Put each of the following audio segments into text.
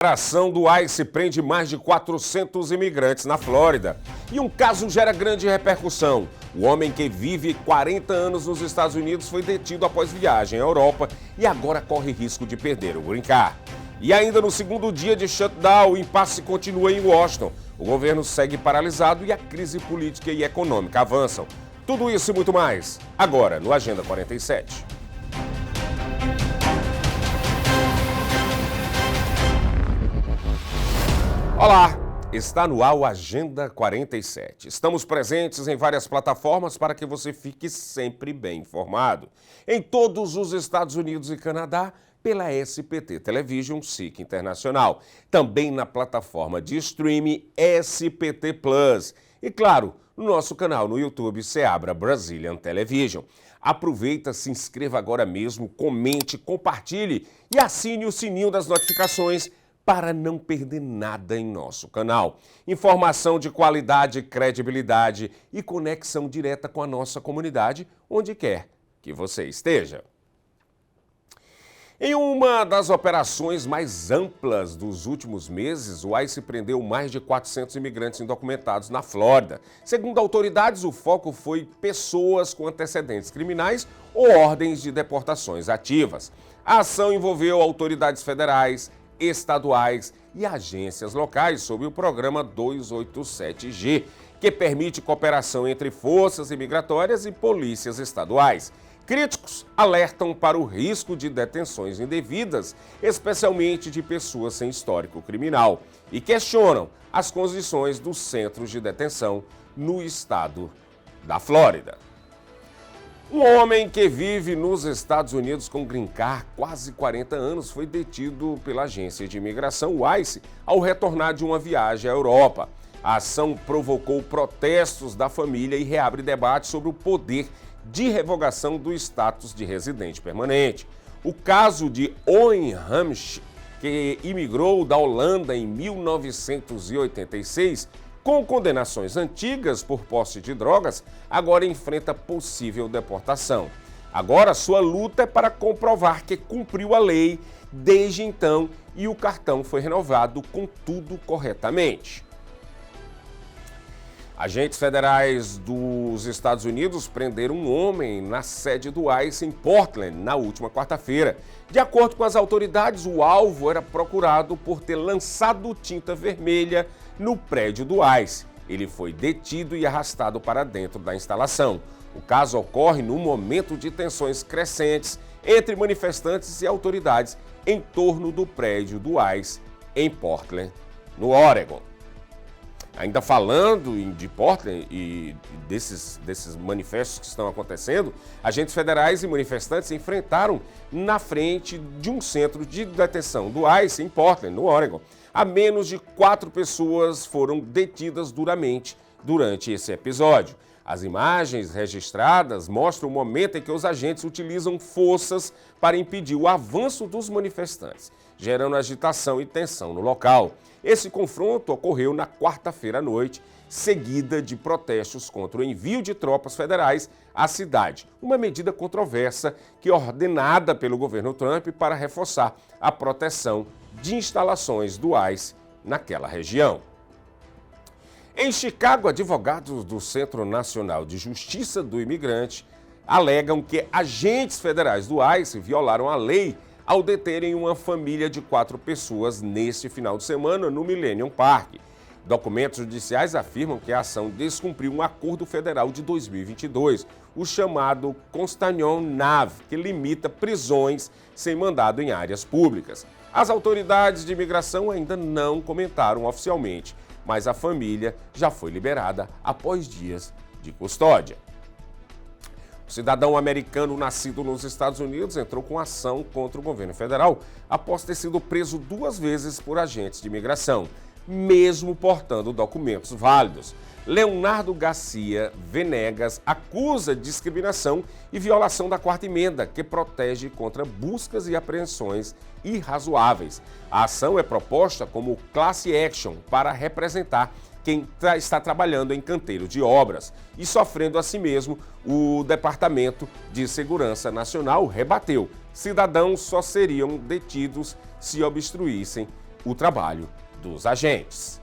Operação do ICE prende mais de 400 imigrantes na Flórida. E um caso gera grande repercussão. O homem que vive 40 anos nos Estados Unidos foi detido após viagem à Europa e agora corre risco de perder o green card. E ainda no segundo dia de shutdown, o impasse continua em Washington. O governo segue paralisado e a crise política e econômica avançam. Tudo isso e muito mais, agora no Agenda 47. Olá, está no ar o Agenda 47. Estamos presentes em várias plataformas para que você fique sempre bem informado. Em todos os Estados Unidos e Canadá, pela SPT Television SIC Internacional. Também na plataforma de streaming SPT Plus. E claro, no nosso canal no YouTube Seabra Brazilian Television. Aproveita, se inscreva agora mesmo, comente, compartilhe e assine o sininho das notificações para não perder nada em nosso canal. Informação de qualidade, credibilidade e conexão direta com a nossa comunidade, onde quer que você esteja. Em uma das operações mais amplas dos últimos meses, o ICE prendeu mais de 400 imigrantes indocumentados na Flórida. Segundo autoridades, o foco foi pessoas com antecedentes criminais ou ordens de deportações ativas. A ação envolveu autoridades federais, estaduais e agências locais sob o programa 287G, que permite cooperação entre forças imigratórias e polícias estaduais. Críticos alertam para o risco de detenções indevidas, especialmente de pessoas sem histórico criminal, e questionam as condições dos centros de detenção no estado da Flórida. Um homem que vive nos Estados Unidos com green card há quase 40 anos foi detido pela agência de imigração, o ICE, ao retornar de uma viagem à Europa. A ação provocou protestos da família e reabre debate sobre o poder de revogação do status de residente permanente. O caso de Owen Hamsch, que imigrou da Holanda em 1986, com condenações antigas por posse de drogas, agora enfrenta possível deportação. Agora, sua luta é para comprovar que cumpriu a lei desde então e o cartão foi renovado com tudo corretamente. Agentes federais dos Estados Unidos prenderam um homem na sede do ICE em Portland na última quarta-feira. De acordo com as autoridades, o alvo era procurado por ter lançado tinta vermelha no prédio do ICE. Ele foi detido e arrastado para dentro da instalação. O caso ocorre no momento de tensões crescentes entre manifestantes e autoridades em torno do prédio do ICE em Portland, no Oregon. Ainda falando de Portland e desses manifestos que estão acontecendo, agentes federais e manifestantes se enfrentaram na frente de um centro de detenção do ICE em Portland, no Oregon. A menos de 4 pessoas foram detidas duramente durante esse episódio. As imagens registradas mostram o momento em que os agentes utilizam forças para impedir o avanço dos manifestantes, gerando agitação e tensão no local. Esse confronto ocorreu na quarta-feira à noite, seguida de protestos contra o envio de tropas federais à cidade, uma medida controversa que é ordenada pelo governo Trump para reforçar a proteção de instalações do ICE naquela região. Em Chicago, advogados do Centro Nacional de Justiça do Imigrante alegam que agentes federais do ICE violaram a lei ao deterem uma família de 4 pessoas neste final de semana no Millennium Park. Documentos judiciais afirmam que a ação descumpriu um acordo federal de 2022, o chamado Constantinian NAV, que limita prisões sem mandado em áreas públicas. As autoridades de imigração ainda não comentaram oficialmente, mas a família já foi liberada após dias de custódia. O cidadão americano nascido nos Estados Unidos entrou com ação contra o governo federal após ter sido preso 2 vezes por agentes de imigração, mesmo portando documentos válidos. Leonardo Garcia Venegas acusa discriminação e violação da 4ª emenda, que protege contra buscas e apreensões irrazoáveis. A ação é proposta como class action para representar quem está trabalhando em canteiro de obras e sofrendo a si mesmo, o Departamento de Segurança Nacional rebateu. Cidadãos só seriam detidos se obstruíssem o trabalho dos agentes.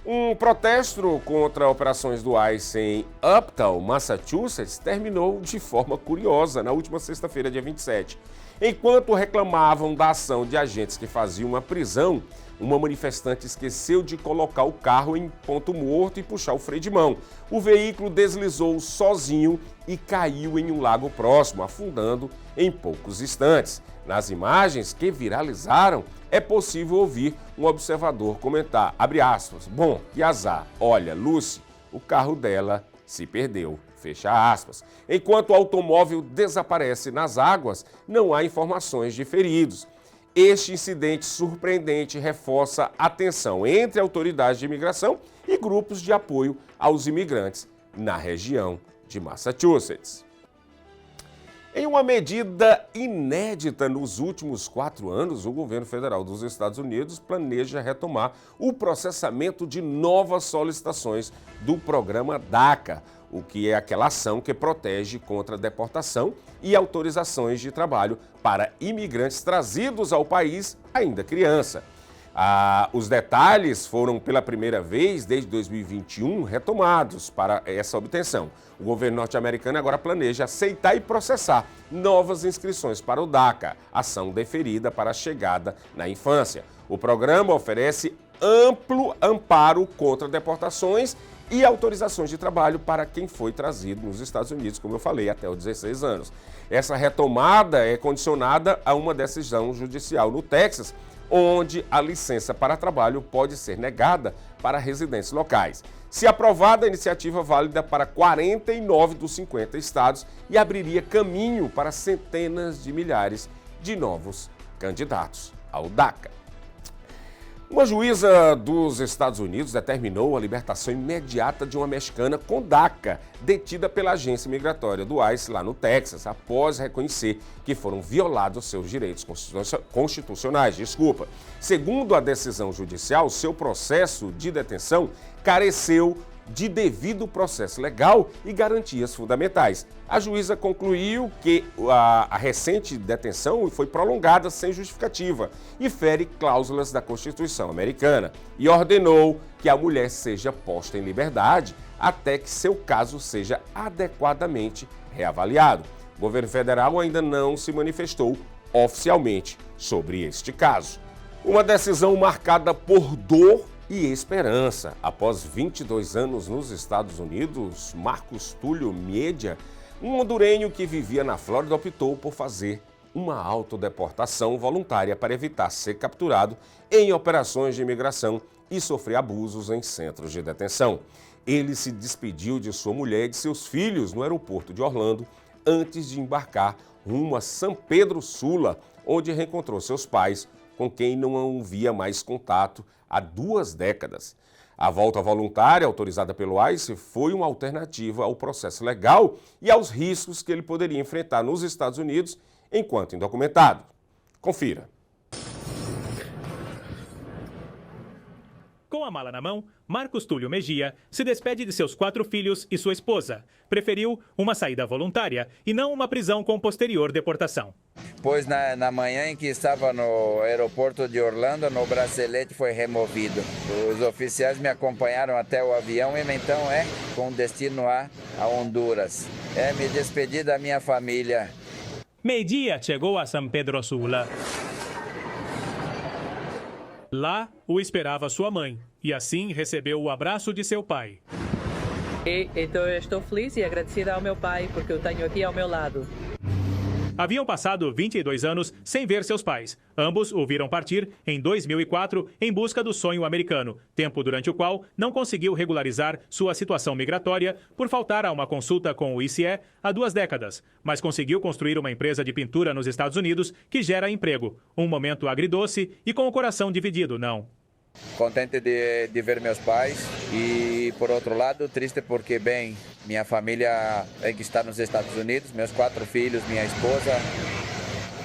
Um protesto contra operações do ICE em Upton, Massachusetts, terminou de forma curiosa na última sexta-feira, dia 27. Enquanto reclamavam da ação de agentes que faziam uma prisão, uma manifestante esqueceu de colocar o carro em ponto morto e puxar o freio de mão. O veículo deslizou sozinho e caiu em um lago próximo, afundando em poucos instantes. Nas imagens que viralizaram, é possível ouvir um observador comentar, abre aspas, bom, que azar, olha, Lucy, o carro dela se perdeu, fecha aspas. Enquanto o automóvel desaparece nas águas, não há informações de feridos. Este incidente surpreendente reforça a tensão entre autoridades de imigração e grupos de apoio aos imigrantes na região de Massachusetts. Em uma medida inédita nos últimos 4 anos, o governo federal dos Estados Unidos planeja retomar o processamento de novas solicitações do programa DACA, o que é aquela ação que protege contra a deportação e autorizações de trabalho para imigrantes trazidos ao país ainda criança. Os detalhes foram pela primeira vez desde 2021 retomados para essa obtenção. O governo norte-americano agora planeja aceitar e processar novas inscrições para o DACA, ação deferida para a chegada na infância. O programa oferece amplo amparo contra deportações e autorizações de trabalho para quem foi trazido nos Estados Unidos, como eu falei, até os 16 anos. Essa retomada é condicionada a uma decisão judicial no Texas, onde a licença para trabalho pode ser negada para residentes locais. Se aprovada, a iniciativa válida para 49 dos 50 estados e abriria caminho para centenas de milhares de novos candidatos ao DACA. Uma juíza dos Estados Unidos determinou a libertação imediata de uma mexicana com DACA, detida pela agência migratória do ICE lá no Texas, após reconhecer que foram violados seus direitos constitucionais. Segundo a decisão judicial, seu processo de detenção careceu de devido processo legal e garantias fundamentais. A juíza concluiu que a recente detenção foi prolongada sem justificativa e fere cláusulas da Constituição americana e ordenou que a mulher seja posta em liberdade até que seu caso seja adequadamente reavaliado. O governo federal ainda não se manifestou oficialmente sobre este caso. Uma decisão marcada por dor e esperança. Após 22 anos nos Estados Unidos, Marcos Túlio Miedia, um hondurenho que vivia na Flórida, optou por fazer uma autodeportação voluntária para evitar ser capturado em operações de imigração e sofrer abusos em centros de detenção. Ele se despediu de sua mulher e de seus filhos no aeroporto de Orlando antes de embarcar rumo a São Pedro Sula, onde reencontrou seus pais, com quem não havia mais contato há 2 décadas. A volta voluntária, autorizada pelo ICE, foi uma alternativa ao processo legal e aos riscos que ele poderia enfrentar nos Estados Unidos enquanto indocumentado. Confira. Com a mala na mão, Marcos Túlio Mejia se despede de seus 4 filhos e sua esposa. Preferiu uma saída voluntária e não uma prisão com posterior deportação. Pois na manhã em que estava no aeroporto de Orlando, o bracelete foi removido. Os oficiais me acompanharam até o avião e então com destino a Honduras. Me despedi da minha família. Mejia chegou a São Pedro Sula. Lá o esperava sua mãe e assim recebeu o abraço de seu pai. Então eu estou feliz e agradecida ao meu pai porque eu tenho aqui ao meu lado. Haviam passado 22 anos sem ver seus pais. Ambos o viram partir em 2004 em busca do sonho americano, tempo durante o qual não conseguiu regularizar sua situação migratória por faltar a uma consulta com o ICE há 2 décadas, mas conseguiu construir uma empresa de pintura nos Estados Unidos que gera emprego. Um momento agridoce e com o coração dividido, não. Contente de ver meus pais e, por outro lado, triste porque, minha família que está nos Estados Unidos, meus 4 filhos, minha esposa,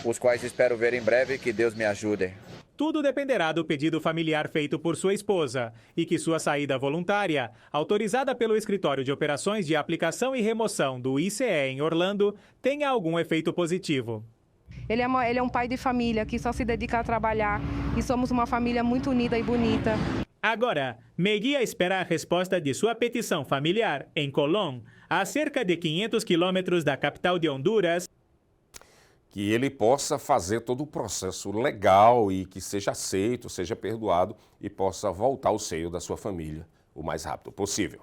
os quais espero ver em breve, que Deus me ajude. Tudo dependerá do pedido familiar feito por sua esposa e que sua saída voluntária, autorizada pelo Escritório de Operações de Aplicação e Remoção do ICE em Orlando, tenha algum efeito positivo. Ele é um pai de família que só se dedica a trabalhar e somos uma família muito unida e bonita. Agora, Mejía espera a resposta de sua petição familiar em Colón, a cerca de 500 quilômetros da capital de Honduras. Que ele possa fazer todo o processo legal e que seja aceito, seja perdoado e possa voltar ao seio da sua família o mais rápido possível.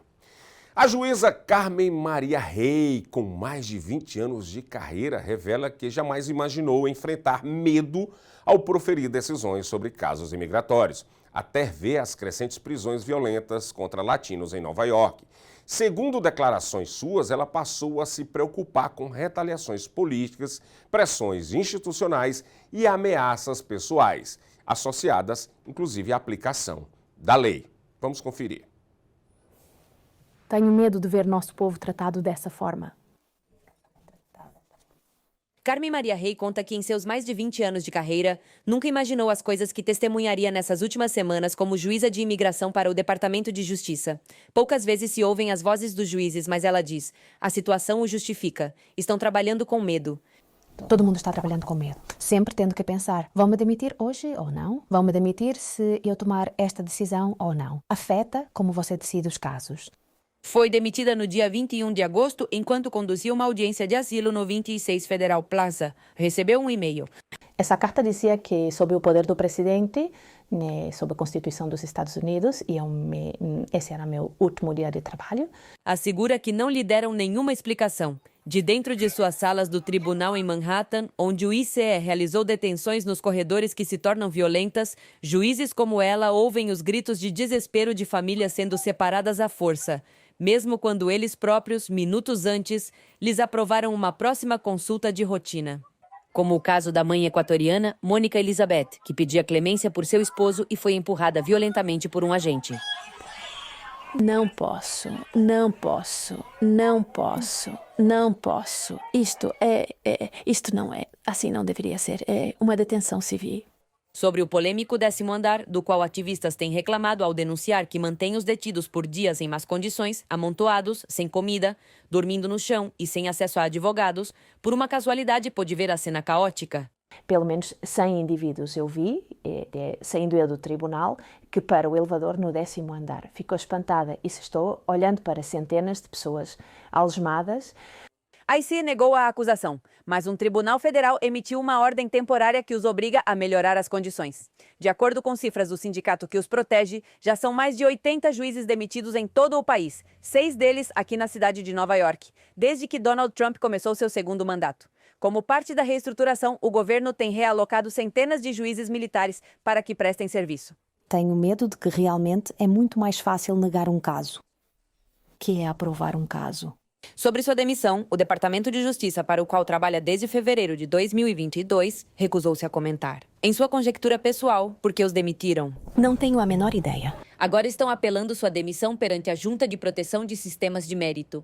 A juíza Carmen Maria Rey, com mais de 20 anos de carreira, revela que jamais imaginou enfrentar medo ao proferir decisões sobre casos imigratórios, até ver as crescentes prisões violentas contra latinos em Nova York. Segundo declarações suas, ela passou a se preocupar com retaliações políticas, pressões institucionais e ameaças pessoais, associadas, inclusive, à aplicação da lei. Vamos conferir. Tenho medo de ver nosso povo tratado dessa forma. Carmen Maria Rey conta que em seus mais de 20 anos de carreira, nunca imaginou as coisas que testemunharia nessas últimas semanas como juíza de imigração para o Departamento de Justiça. Poucas vezes se ouvem as vozes dos juízes, mas ela diz, a situação o justifica. Estão trabalhando com medo. Todo mundo está trabalhando com medo. Sempre tendo que pensar, vão-me demitir hoje ou não? Vão-me demitir se eu tomar esta decisão ou não? Afeta como você decide os casos. Foi demitida no dia 21 de agosto, enquanto conduzia uma audiência de asilo no 26 Federal Plaza. Recebeu um e-mail. Essa carta dizia que, sob o poder do presidente, sob a Constituição dos Estados Unidos, e esse era meu último dia de trabalho. Assegura que não lhe deram nenhuma explicação. De dentro de suas salas do tribunal em Manhattan, onde o ICE realizou detenções nos corredores que se tornam violentas, juízes como ela ouvem os gritos de desespero de famílias sendo separadas à força, mesmo quando eles próprios, minutos antes, lhes aprovaram uma próxima consulta de rotina. Como o caso da mãe equatoriana, Mônica Elizabeth, que pedia clemência por seu esposo e foi empurrada violentamente por um agente. Não posso, não posso, não posso, não posso. Isto não é, assim não deveria ser, é uma detenção civil. Sobre o polêmico 10º andar, do qual ativistas têm reclamado ao denunciar que mantém os detidos por dias em más condições, amontoados, sem comida, dormindo no chão e sem acesso a advogados, por uma casualidade pôde ver a cena caótica. Pelo menos 100 indivíduos eu vi, saindo eu do tribunal, que para o elevador no 10º andar. Ficou espantada e se estou olhando para centenas de pessoas algemadas. A ICE negou a acusação, mas um tribunal federal emitiu uma ordem temporária que os obriga a melhorar as condições. De acordo com cifras do sindicato que os protege, já são mais de 80 juízes demitidos em todo o país, 6 deles aqui na cidade de Nova York, desde que Donald Trump começou seu segundo mandato. Como parte da reestruturação, o governo tem realocado centenas de juízes militares para que prestem serviço. Tenho medo de que realmente é muito mais fácil negar um caso, que é aprovar um caso. Sobre sua demissão, o Departamento de Justiça, para o qual trabalha desde fevereiro de 2022, recusou-se a comentar. Em sua conjectura pessoal, por que os demitiram? Não tenho a menor ideia. Agora estão apelando sua demissão perante a Junta de Proteção de Sistemas de Mérito.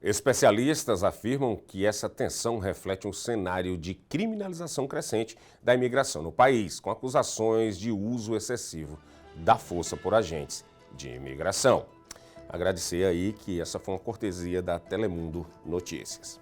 Especialistas afirmam que essa tensão reflete um cenário de criminalização crescente da imigração no país, com acusações de uso excessivo da força por agentes de imigração. Agradecer aí que essa foi uma cortesia da Telemundo Notícias.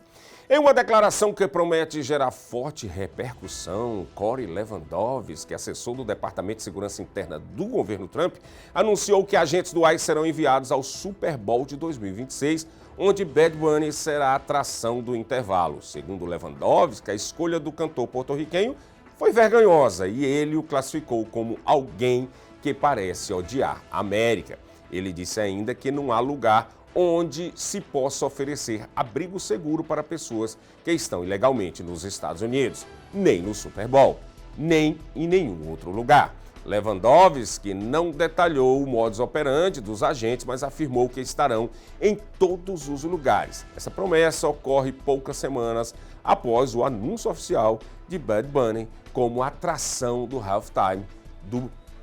Em uma declaração que promete gerar forte repercussão, Corey Lewandowski, assessor do Departamento de Segurança Interna do governo Trump, anunciou que agentes do ICE serão enviados ao Super Bowl de 2026, onde Bad Bunny será a atração do intervalo. Segundo Lewandowski, a escolha do cantor porto-riquenho foi vergonhosa e ele o classificou como alguém que parece odiar a América. Ele disse ainda que não há lugar onde se possa oferecer abrigo seguro para pessoas que estão ilegalmente nos Estados Unidos, nem no Super Bowl, nem em nenhum outro lugar. Lewandowski não detalhou o modus operandi dos agentes, mas afirmou que estarão em todos os lugares. Essa promessa ocorre poucas semanas após o anúncio oficial de Bad Bunny como atração do halftime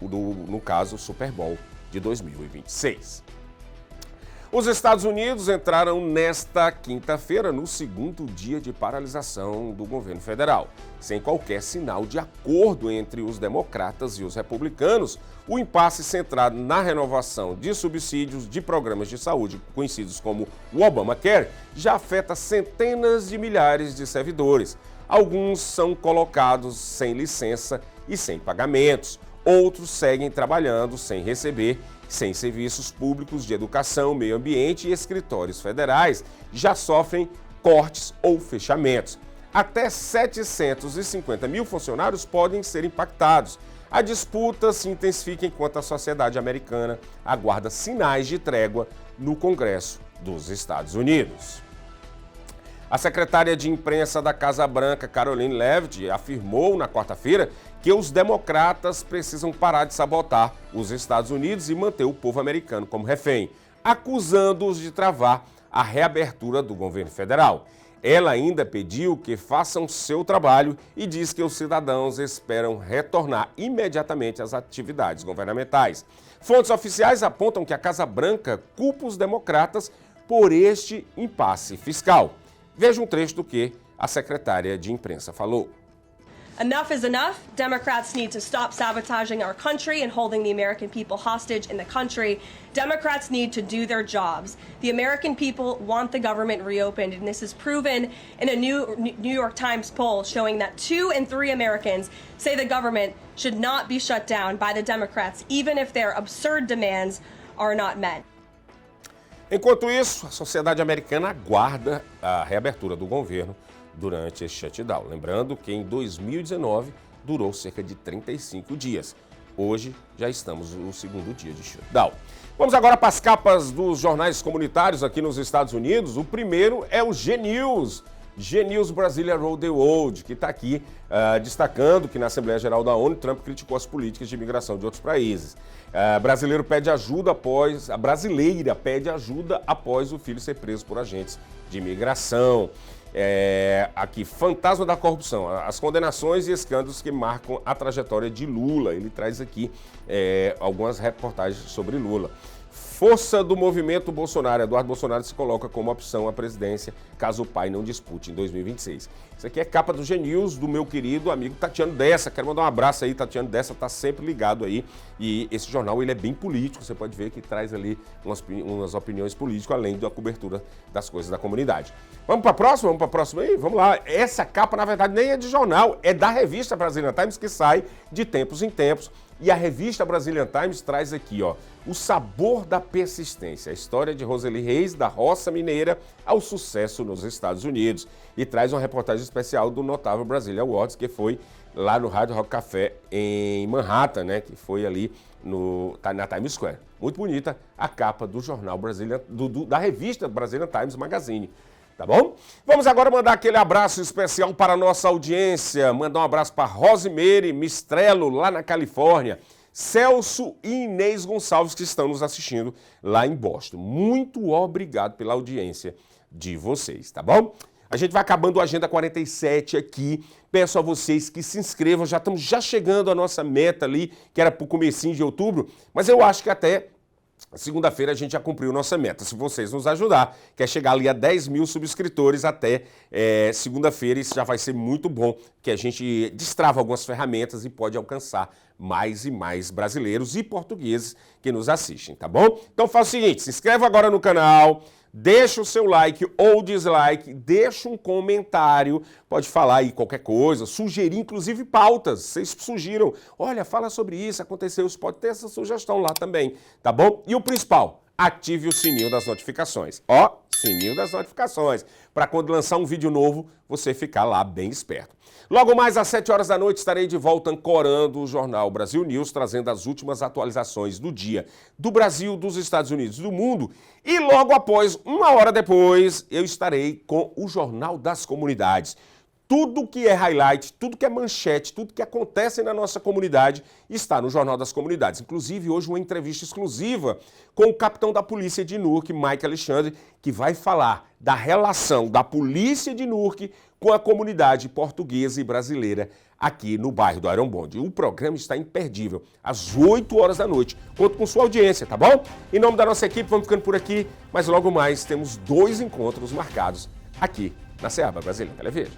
no caso, Super Bowl de 2026. Os Estados Unidos entraram nesta quinta-feira no segundo dia de paralisação do governo federal. Sem qualquer sinal de acordo entre os democratas e os republicanos, o impasse centrado na renovação de subsídios de programas de saúde conhecidos como o Obamacare já afeta centenas de milhares de servidores. Alguns são colocados sem licença e sem pagamentos. Outros seguem trabalhando sem receber, sem serviços públicos de educação, meio ambiente e escritórios federais. Já sofrem cortes ou fechamentos. Até 750 mil funcionários podem ser impactados. A disputa se intensifica enquanto a sociedade americana aguarda sinais de trégua no Congresso dos Estados Unidos. A secretária de imprensa da Casa Branca, Karoline Leavitt, afirmou na quarta-feira que os democratas precisam parar de sabotar os Estados Unidos e manter o povo americano como refém, acusando-os de travar a reabertura do governo federal. Ela ainda pediu que façam seu trabalho e diz que os cidadãos esperam retornar imediatamente às atividades governamentais. Fontes oficiais apontam que a Casa Branca culpa os democratas por este impasse fiscal. Veja um trecho do que a secretária de imprensa falou. Enough is enough. Democrats need to stop sabotaging our country and holding the American people hostage in the country. Democrats need to do their jobs. The American people want the government reopened, and this is proven in a New York Times poll showing that 2 in 3 Americans say the government should not be shut down by the Democrats, even if their absurd demands are not met. Enquanto isso, a sociedade americana aguarda a reabertura do governo durante esse shutdown. Lembrando que em 2019 durou cerca de 35 dias. Hoje já estamos no segundo dia de shutdown. Vamos agora para as capas dos jornais comunitários aqui nos Estados Unidos. O primeiro é o G-News. G-News Brasília Road the World, que está aqui destacando que na Assembleia Geral da ONU, Trump criticou as políticas de imigração de outros países. A brasileira pede ajuda após o filho ser preso por agentes de imigração. Aqui, fantasma da corrupção, as condenações e escândalos que marcam a trajetória de Lula. Ele traz aqui algumas reportagens sobre Lula. Força do movimento Bolsonaro. Eduardo Bolsonaro se coloca como opção à presidência caso o pai não dispute em 2026. Isso aqui é capa do G-News do meu querido amigo Tatiano Dessa. Quero mandar um abraço aí, Tatiano Dessa está sempre ligado aí. E esse jornal ele é bem político, você pode ver que traz ali umas opiniões políticas, além da cobertura das coisas da comunidade. Vamos para a próxima? Vamos para a próxima aí? Vamos lá. Essa capa, na verdade, nem é de jornal, é da revista Brazilian Times, que sai de tempos em tempos. E a revista Brazilian Times traz aqui, ó, o sabor da persistência, a história de Roseli Reis, da roça mineira, ao sucesso nos Estados Unidos. E traz uma reportagem especial do notável Brasília Awards, que foi lá no Hard Rock Café em Manhattan, né, que foi ali na Times Square. Muito bonita a capa do jornal da revista Brazilian Times Magazine. Tá bom? Vamos agora mandar aquele abraço especial para a nossa audiência. Mandar um abraço para Rosemary Mistrello, lá na Califórnia. Celso e Inês Gonçalves, que estão nos assistindo lá em Boston. Muito obrigado pela audiência de vocês, tá bom? A gente vai acabando a Agenda 47 aqui. Peço a vocês que se inscrevam. Já estamos chegando à nossa meta ali, que era para o comecinho de outubro. Mas eu acho que até segunda-feira a gente já cumpriu nossa meta. Se vocês nos ajudar, quer chegar ali a 10 mil subscritores até segunda-feira, isso já vai ser muito bom, que a gente destrava algumas ferramentas e pode alcançar mais e mais brasileiros e portugueses que nos assistem, tá bom? Então faz o seguinte, se inscreve agora no canal, deixa o seu like ou dislike, deixa um comentário, pode falar aí qualquer coisa, sugerir inclusive pautas, vocês sugiram, olha, fala sobre isso, aconteceu isso, pode ter essa sugestão lá também, tá bom? E o principal, ative o sininho das notificações, ó, sininho das notificações, para quando lançar um vídeo novo, você ficar lá bem esperto. Logo mais às 7 horas da noite estarei de volta ancorando o Jornal Brasil News, trazendo as últimas atualizações do dia do Brasil, dos Estados Unidos, do mundo. E logo após, 1 hora depois, eu estarei com o Jornal das Comunidades. Tudo que é highlight, tudo que é manchete, tudo que acontece na nossa comunidade está no Jornal das Comunidades. Inclusive, hoje uma entrevista exclusiva com o capitão da polícia de Newark, Mike Alexandre, que vai falar da relação da polícia de Newark com a comunidade portuguesa e brasileira aqui no bairro do Iron Bond. O programa está imperdível, às 8 horas da noite. Conto com sua audiência, tá bom? Em nome da nossa equipe, vamos ficando por aqui, mas logo mais temos 2 encontros marcados aqui na Ceaba Brasília Televeja.